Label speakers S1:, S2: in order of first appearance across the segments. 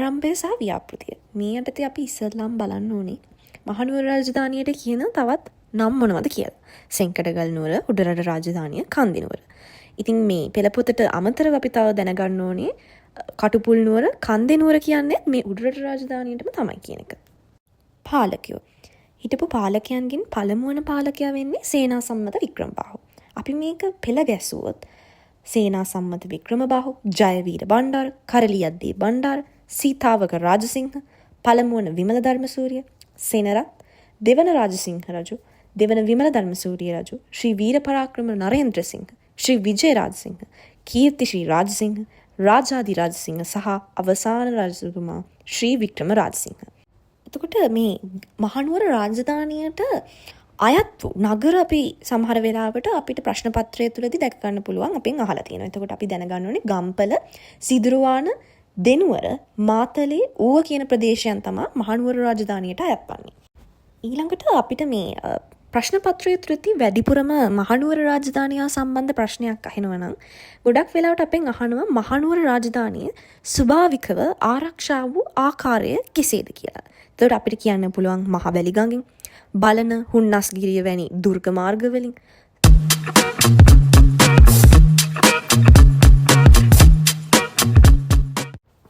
S1: ආරම්භය සහ ව්‍යාපෘතිය. මේ යටතේ අපි ඉස්සෙල්ලාම බලන්න ඕනේ මහනුවර රාජධානියට කියන තවත් නම් මොනවද කියලා. සෙන්කඩගල් නුවර, උඩරට රාජධානිය, කන්දිනුවර. ඉතින් මේ පෙළපොතට අමතරව අපි තව දැනගන්න ඕනේ කටුපුල් නුවර, කන්දිනුවර කියන්නේ මේ උඩරට රාජධානියටම තමයි කියන එක. පාලකයෝ. හිටපු පාලකයන්ගෙන් පළමුවන පාලකයා වෙන්නේ සේනාසම්මත වික්‍රමබාහු. අපි මේක පෙළ ගැසුවොත් සේනාසම්මත වික්‍රමබාහු, ජයවීර බණ්ඩාර, කරලියද්දී බණ්ඩාර, සීතාවක රාජසිංහ, පළමුවන විමල ධර්මසූරිය, සෙනරත්, දෙවන රාජසිංහ රජු, දෙවන විමල ධර්මසූරිය රජු, ශ්‍රී වීර පරාක්‍රම නරේන්ද්‍රසිංහ, ශ්‍රී විජය රාජසිංහ, කීර්ති ශ්‍රී රාජසිංහ, රාජාදි රාජසිංහ සහ අවසාන රජතුමා ශ්‍රී වික්‍රම රාජසිංහ. එතකොට මේ මහනුවර රාජධානියට අයත් වූ නගර අපි සමහර වෙලාවට අපිට ප්‍රශ්න පත්‍රය තුළදී දැක ගන්න පුළුවන් අපෙන් අහලා තියෙනවා. එතකොට අපි දැනගන්න ඕනේ ගම්පල, සිදුරුවාන, දෙනුවර, මාතලේ, ඌව කියන ප්‍රදේශයන් තමයි මහනුවර රාජධානියට අයත් වන්නේ. ඊළඟට අපිට මේ ප්‍රශ්න පත්‍රය තුළදී වැඩිපුරම මහනුවර රාජධානිය සම්බන්ධ ප්‍රශ්නයක් අහනවා නම් ගොඩක් වෙලාවට අපෙන් අහනවා මහනුවර රාජධානිය ස්වභාවිකව ආරක්ෂා වූ ආකාරය කෙසේද කියලා. එතකොට අපිට කියන්න පුළුවන් මහවැලි ගඟෙන්, බලන හුන්නස්ගිරිය වැනි දුර්ග මාර්ග වලින්,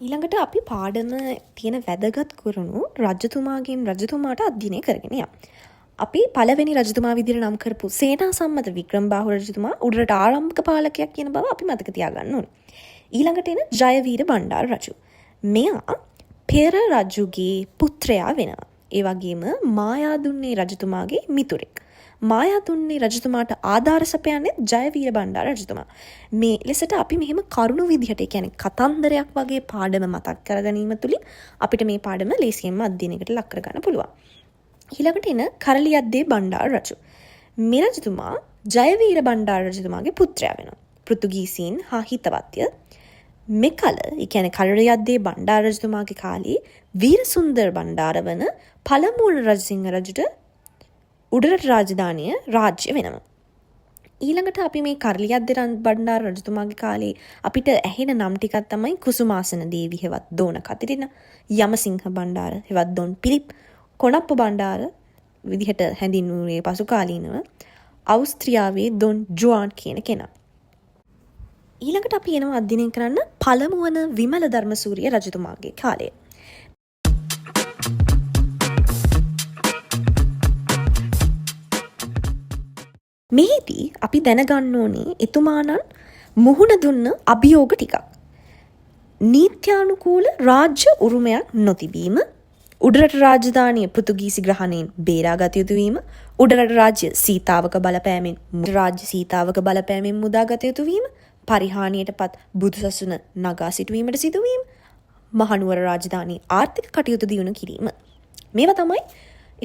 S1: ඊළඟට අපි පාඩම තියෙන වැදගත් කරුණු රජතුමාට අධ්‍යයනය කරගෙන යමු. අපි පළවෙනි රජතුමා විදිහට නම් කරපු සේනාසම්මත වික්‍රමබාහු රජතුමා උඩරට ආරම්භක පාලකයක් කියන බව අපි මතක තියාගන්න ඕනේ. ඊළඟට එන ජයවීර බණ්ඩාර රජු. මෙයා පෙර රජුගේ පුත්‍රයා වෙනවා. ඒ වගේම මායාදුන්නේ රජතුමාගේ මිතුරෙක්. මායාදුන්නේ රජතුමාට ආධාර සපයන්නේ ජයවීර බණ්ඩාර රජතුමා. මේ ලෙසට අපි මෙහෙම කරුණු විදිහට, ඒ කියන්නේ කතන්දරයක් වගේ පාඩම මතක් කර ගැනීම තුළින් අපිට මේ පාඩම ලේසියෙන්ම අධ්‍යයනයකට ලක් කරගන්න පුළුවන්. ඊළඟට එන කරලියද්දී බණ්ඩාර රජු. මේ රජතුමා ජයවීර බණ්ඩාර රජතුමාගේ පුත්‍රයා වෙනවා. පෘතුගීසීන් හා හිතවත්ය. මෙකල, ඒ කියන්නේ කරලියද්දී බණ්ඩාර රජතුමාගේ කාලේ වීරසුන්දර බණ්ඩාර වන පළමුවන රජසිංහ රජුට උඩරට රාජධානිය රාජ්‍ය වෙනවා. ඊළඟට අපි මේ කරලියද්දී බණ්ඩාර රජතුමාගේ කාලේ අපිට ඇහෙන නම් ටිකක් තමයි කුසුමාසන දේවි හෙවත් දෝන කතිරින, යමසිංහ බණ්ඩාර හෙවත් දොන් පිලිප්, කොණප්ප බණ්ඩාර විදිහට හැඳින්වුවේ පසු කාලීනව අවුස්ත්‍රියාවේ දොන් ජුආන් කියන කෙනා. ඊළඟට අපි එනවා අධ්‍යයනය කරන්න පළමුවන විමල ධර්මසූරිය රජතුමාගේ කාලය. මෙහිදී අපි දැනගන්න ඕනේ එතුමාණන් මුහුණ දුන්න අභියෝග ටිකක්. නීත්‍යානුකූල රාජ්‍ය උරුමයක් නොතිබීම, උඩරට රාජධානිය පෘතුගීසි ග්‍රහණයෙන් බේරාගත යුතු වීම, උඩරට රාජ්‍ය සීතාවක බලපෑමෙන් මුදාගත යුතු වීම, පරිහානියටපත් බුදුසසුන නගා සිටුවීමට සිදුවීම, මහනුවර රාජධානී ආර්ථික කටයුතු දියුණු කිරීම. මේවා තමයි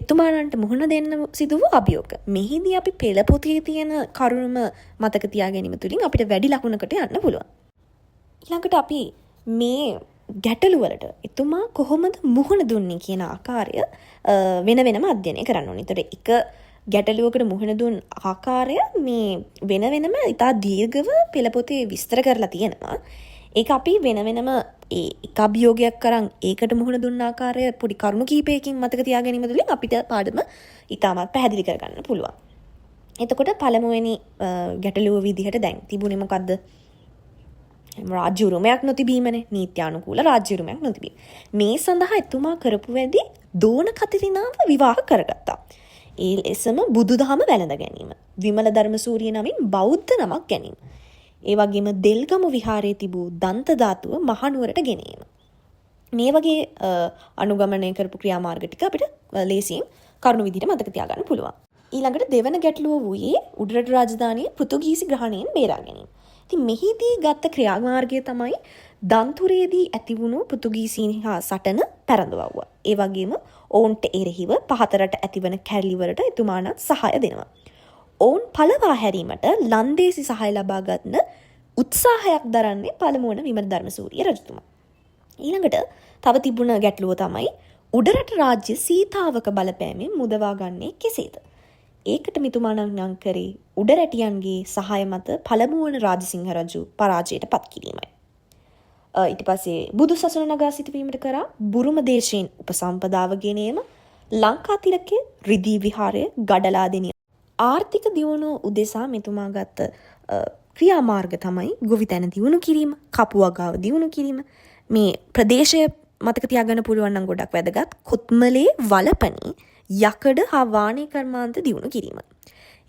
S1: එතුමාණන්ට මුහුණ දෙන්න සිදු වූ අභියෝග. මෙහිදී අපි පෙළ පොතේ තියෙන කරුණම මතක තියා ගැනීම තුළින් අපිට වැඩි ලකුණකට යන්න පුළුවන්. ඊළඟට අපි මේ ගැටලු වලට එතුමා කොහොමද මුහුණ දුන්නේ කියන ආකාරය වෙන වෙනම අධ්‍යයනය කරන්න ඕනේ. ඒතර එක ගැටලුවකට මුහුණ දුන් ආකාරය මේ වෙන වෙනම ඉතා දීර්ඝව පෙළ පොතේ විස්තර කරලා තියෙනවා. ඒක අපි වෙන වෙනම එක අභියෝගයක් කරන් ඒකට මුහුණ දුන්න ආකාරය පොඩි කරුණු කීපයකින් මතක තියා ගැනීම තුළින් අපිට පාඩම ඉතාමත් පැහැදිලි කරගන්න පුළුවන්. එතකොට පළමුවෙනි ගැටලුව විදිහට දැන් තිබුණේ මොකද්ද? රාජ්‍ය උරුමයක් නොතිබීමනේ. නීත්‍යානුකූල රාජ්‍ය උරුමයක් නොතිබීම. මේ සඳහා එතුමා කරපු වැඩි දෝන කතිරිනාව විවාහ කරගත්තා. ඒ ලෙසම බුදුදහම වැළඳ ගැනීම, විමල ධර්මසූරිය නමින් බෞද්ධ නමක් ගැනීම, ඒ වගේම දෙල්ගමු විහාරයේ තිබූ දන්ත ධාතුව මහනුවරට ගෙනීම. මේ වගේ අනුගමනය කරපු ක්‍රියාමාර්ග ටික අපිට ලේසියෙන් කරුණු විදිහට මතක තියාගන්න පුළුවන්. ඊළඟට දෙවන ගැටලුව වූයේ උඩරට රාජධානිය පෘතුගීසි ග්‍රහණයෙන් බේරා ගැනීම. ඉතින් මෙහිදී ගත්ත ක්‍රියාමාර්ගය තමයි දන්තුරේදී ඇතිවුණු පෘතුගීසීන් හා සටන පැරඳවුවා. ඒ වගේම ඔවුන්ට එරෙහිව පහතරට ඇතිවන කැරලිවලට එතුමාණන් සහාය දෙනවා. ඔවුන් පළවා හැරීමට ලන්දේසි සහාය ලබා ගන්න උත්සාහයක් දරන්නේ පළමුවන විමල ධර්මසූරිය රජතුමා. ඊළඟට තව තිබුණ ගැටලුව තමයි උඩරට රාජ්‍ය සීතාවක බලපෑමෙන් මුදවා ගන්නේ කෙසේද? ඒකට මිතුමාණන් නම් කරේ උඩරැටියන්ගේ සහාය මත පළමුවන රාජසිංහ රජු පරාජයට පත් කිරීමයි. ඊට පස්සේ බුදු සසුන නගා සිටුවීමට කරා බුරුම දේශයෙන් උපසම්පදාව ගෙනීම, ලංකා තිලකයේ රිදී විහාරය ගඩලා දෙනිය. ආර්ථික දියුණුව උදෙසා මෙතුමා ගත්ත ක්‍රියාමාර්ග තමයි ගොවිතැන දියුණු කිරීම, කපුවගාව දියුණු කිරීම. මේ ප්‍රදේශය මතක තියාගන්න පුළුවන් නම් ගොඩක් වැදගත්. කොත්මලේ වලපනි යකඩ හා වාණී කර්මාන්ත දියුණු කිරීම.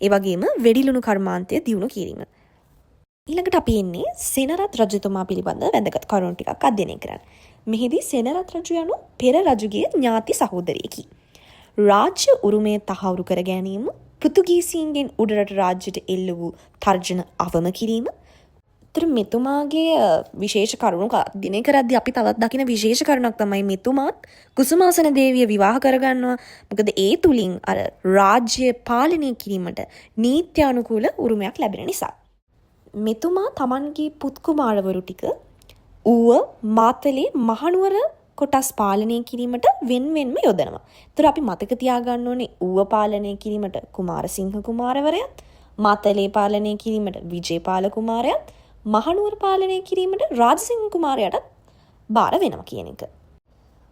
S1: ඒ වගේම වෙඩිලුණු කර්මාන්තය දියුණු කිරීම. ඊළඟට අපි එන්නේ සෙනරත් රජතුමා පිළිබඳ වැදගත් කරුණු ටිකක් අධ්‍යයනය කරන්න. මෙහිදී සෙනරත් රජු යනු පෙර රජුගේ ඥාති සහෝදරයෙකි. රාජ්‍ය උරුමය තහවුරු කර ගැනීම, පෘතුගීසීන්ගෙන් උඩරට රාජ්‍යයට එල්ල වූ තර්ජන අවම කිරීම. ඒතර මෙතුමාගේ විශේෂ කරුණු අධ්‍යයනය කරද්දී අපි තවත් දකින විශේෂ කරුණක් තමයි මෙතුමාත් කුසුමාසන දේවිය විවාහ කරගන්නවා. මොකද ඒ තුලින් අර රාජ්‍ය පාලනය කිරීමට නීත්‍යානුකූල උරුමයක් ලැබෙන නිසා. මෙතුමා තමන්ගේ පුත් කුමාරවරු ටික ඌව මාතලේ මහනුවර කොටස් පාලනය කිරීමට වෙන්වෙන්ම යොදනවා. ඒතර අපි මතක තියාගන්න ඕනේ ඌව පාලනය කිරීමට කුමාරසිංහ කුමාරවරයාත්, මාතලේ පාලනය කිරීමට විජේපාල කුමාරයාත්, මහනුවර පාලනය කිරීමට රාජසිංහ කුමාරයාට බාර වෙනවා කියන එක.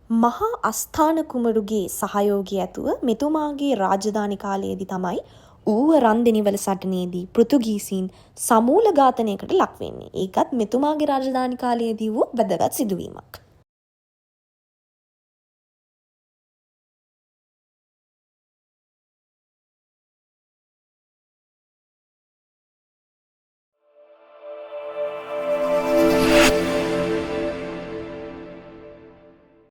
S1: මහා අස්ථාන කුමරුගේ සහයෝගය ඇතුව මෙතුමාගේ රාජධානි කාලයේදී තමයි ඌව රන්දෙනිවල සටනේදී පෘතුගීසීන් සමූල ඝාතනයකට ලක් වෙන්නේ. ඒකත් මෙතුමාගේ රාජධානි කාලයේදී වූ වැදගත් සිදුවීමක්.